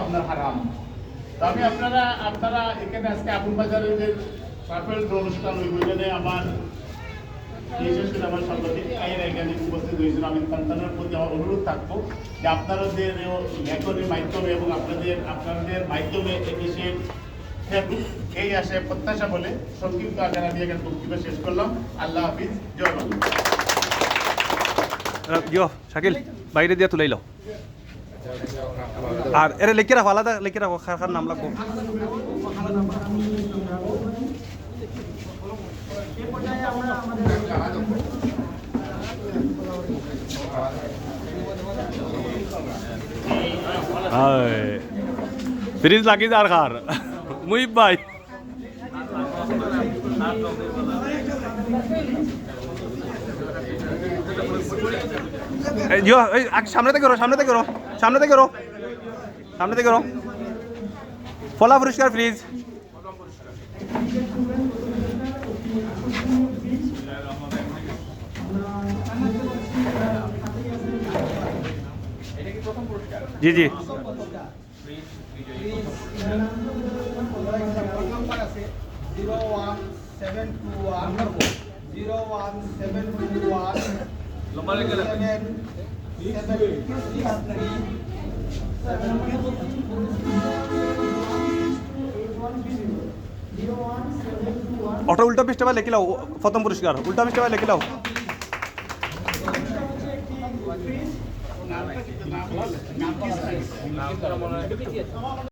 আপনার হারাম। তো আমি আপনারা এখানে আজকে আবুল বাজারের যে সাফেল অনুষ্ঠান ওই বইখানে আমার বিশেষ করে আমার সঙ্গে আইন এখানে উপস্থিত হয়েছিল। আমি সন্তানের প্রতি আমার অনুরোধ থাকবো যে আপনাদের লেখনের মাধ্যমে এবং আপনাদের মাধ্যমে দেশের এই আসে প্রত্যাশা বলে সংক্ষিপ্ত আকারে আমি এখানে বক্তব্য শেষ করলাম। আল্লাহ হাফিজ, জয় বাংলা। শাকিল বাইরে দিয়ে তুলাই লো আর এরে লিখে রাখো, আলাদা লিখে রাখো, খার নাম লাগবো। ফ্রিজ লাগি যার খার মুহিব ভাই সামনে থেকে ফলা পরিষ্কার ফ্রিজ। জি জি ওটা উল্টা পৃষ্ঠা লিখে লাও, প্রথম পুরস্কার উল্টা পৃষ্ঠা লিখে লাও।